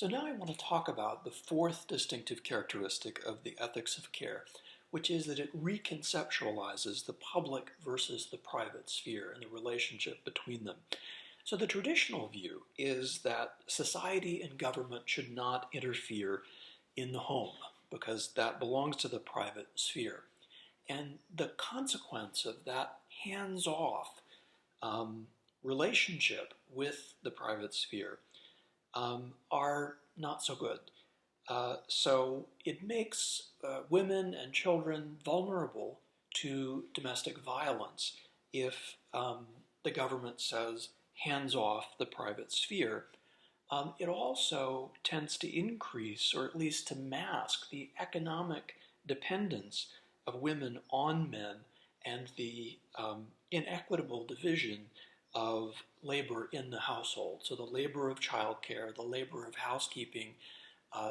So now I want to talk about the fourth distinctive characteristic of the ethics of care, which is that it reconceptualizes the public versus the private sphere and the relationship between them. So the traditional view is that society and government should not interfere in the home because that belongs to the private sphere. And the consequence of that hands-off relationship with the private sphere are not so good. So it makes women and children vulnerable to domestic violence if the government says hands off the private sphere. It also tends to increase, or at least to mask, the economic dependence of women on men and the inequitable division of labor in the household. So the labor of childcare, the labor of housekeeping,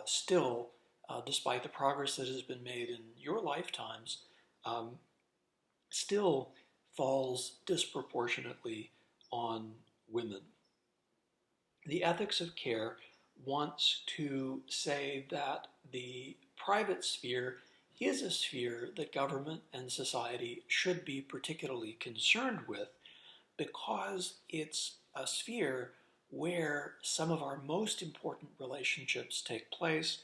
still, despite the progress that has been made in your lifetimes, still falls disproportionately on women. The ethics of care wants to say that the private sphere is a sphere that government and society should be particularly concerned with because it's a sphere where some of our most important relationships take place.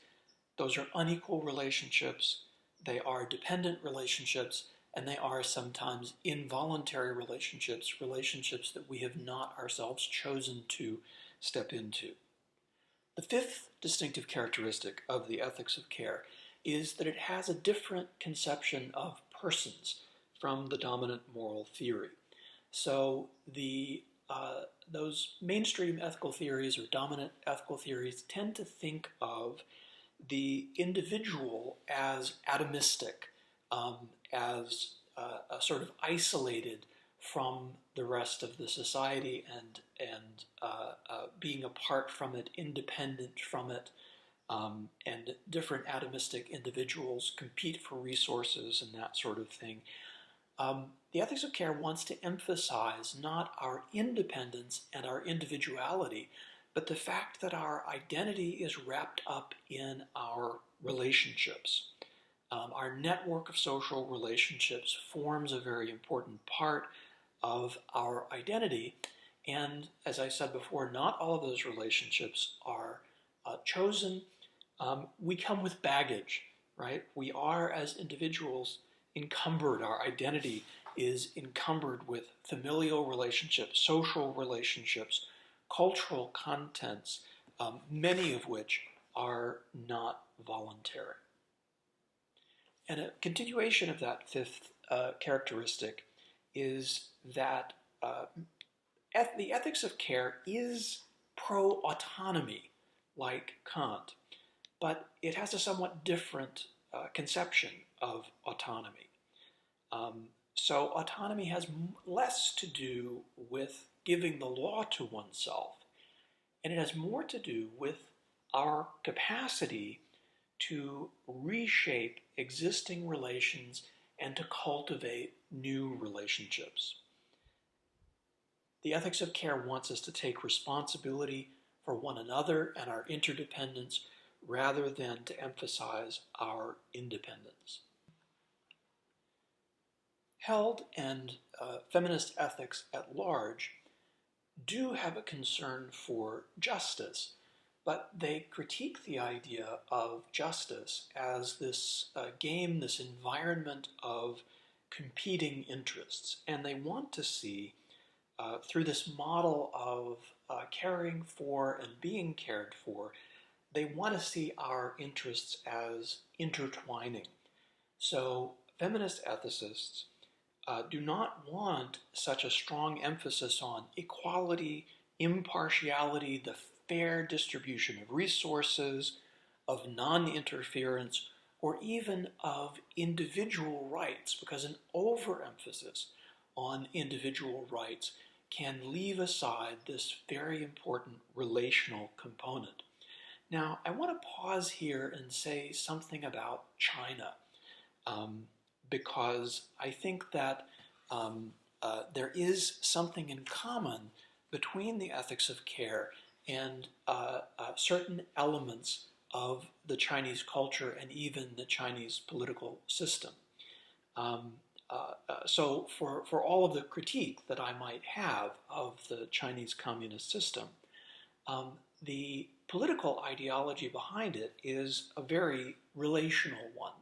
Those are unequal relationships, they are dependent relationships, and they are sometimes involuntary relationships, relationships that we have not ourselves chosen to step into. The fifth distinctive characteristic of the ethics of care is that it has a different conception of persons from the dominant moral theory. So those mainstream ethical theories or dominant ethical theories tend to think of the individual as atomistic, as sort of isolated from the rest of the society and being apart from it, independent from it, and different atomistic individuals compete for resources and that sort of thing. The ethics of care wants to emphasize not our independence and our individuality, but the fact that our identity is wrapped up in our relationships. Our network of social relationships forms a very important part of our identity. And as I said before, not all of those relationships are chosen. We come with baggage, right? We are, as individuals, encumbered. Our identity is encumbered with familial relationships, social relationships, cultural contents, many of which are not voluntary. And a continuation of that fifth characteristic is that the ethics of care is pro-autonomy, like Kant, but it has a somewhat different conception of autonomy. So autonomy has less to do with giving the law to oneself, and it has more to do with our capacity to reshape existing relations and to cultivate new relationships. The ethics of care wants us to take responsibility for one another and our interdependence rather than to emphasize our independence. Held and feminist ethics at large do have a concern for justice, but they critique the idea of justice as this game, this environment of competing interests. And they want to see, through this model of caring for and being cared for, they want to see our interests as intertwining. So feminist ethicists do not want such a strong emphasis on equality, impartiality, the fair distribution of resources, of non-interference, or even of individual rights, because an overemphasis on individual rights can leave aside this very important relational component. Now, I want to pause here and say something about China, because I think that there is something in common between the ethics of care and certain elements of the Chinese culture and even the Chinese political system. Um, so for all of the critique that I might have of the Chinese communist system, um, the political ideology behind it is a very relational one.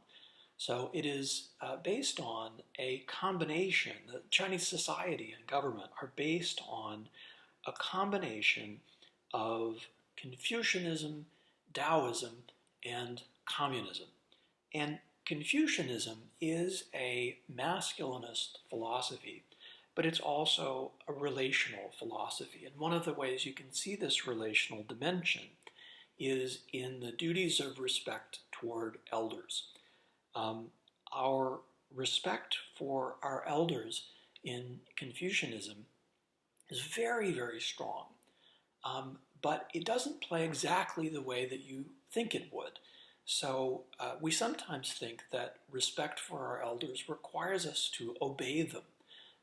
So it is based on a combination, the Chinese society and government are based on a combination of Confucianism, Taoism, and communism. And Confucianism is a masculinist philosophy, but it's also a relational philosophy. And one of the ways you can see this relational dimension is in the duties of respect toward elders. Our respect for our elders in Confucianism is very, very strong. But it doesn't play exactly the way that you think it would. So we sometimes think that respect for our elders requires us to obey them.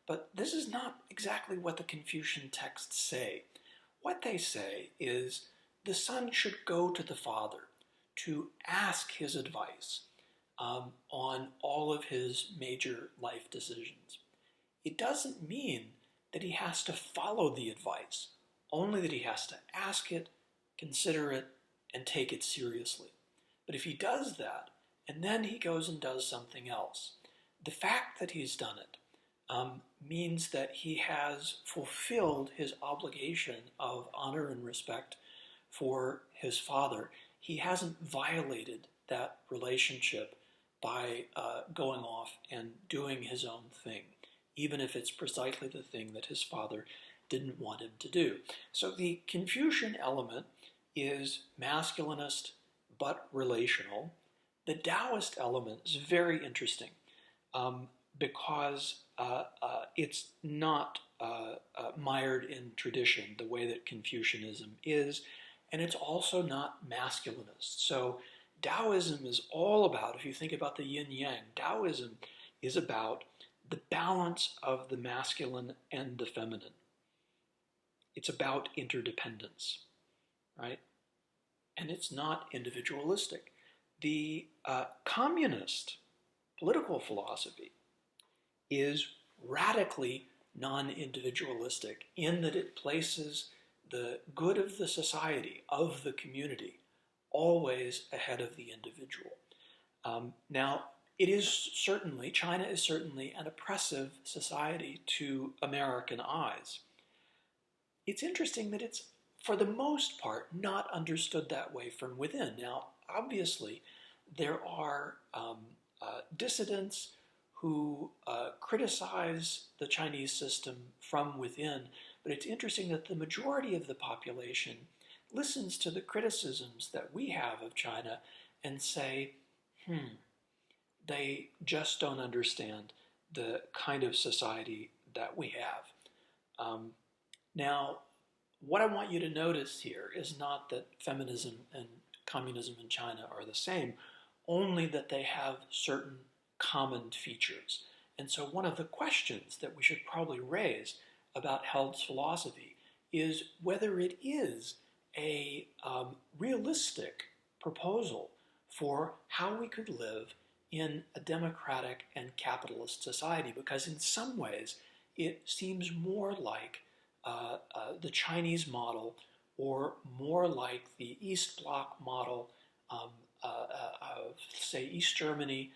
But this is not exactly what the Confucian texts say. What they say is the son should go to the father to ask his advice on all of his major life decisions. It doesn't mean that he has to follow the advice, only that he has to ask it, consider it, and take it seriously. But if he does that, and then he goes and does something else, the fact that he's done it means that he has fulfilled his obligation of honor and respect for his father. He hasn't violated that relationship by going off and doing his own thing, even if it's precisely the thing that his father didn't want him to do. So the Confucian element is masculinist but relational. The Taoist element is very interesting because it's not mired in tradition the way that Confucianism is, and it's also not masculinist. So Taoism is all about, if you think about the yin-yang, Taoism is about the balance of the masculine and the feminine. It's about interdependence, right? And it's not individualistic. The communist political philosophy is radically non-individualistic in that it places the good of the society, of the community, always ahead of the individual. Now, it is certainly, China is certainly an oppressive society to American eyes. It's interesting that it's, for the most part, not understood that way from within. Now, obviously, there are dissidents who criticize the Chinese system from within, but it's interesting that the majority of the population listens to the criticisms that we have of China and say, they just don't understand the kind of society that we have. Now, what I want you to notice here is not that feminism and communism in China are the same, only that they have certain common features. And so one of the questions that we should probably raise about Held's philosophy is whether it is a realistic proposal for how we could live in a democratic and capitalist society, because in some ways it seems more like the Chinese model, or more like the East Bloc model of, say, East Germany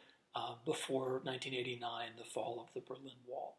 before 1989, the fall of the Berlin Wall.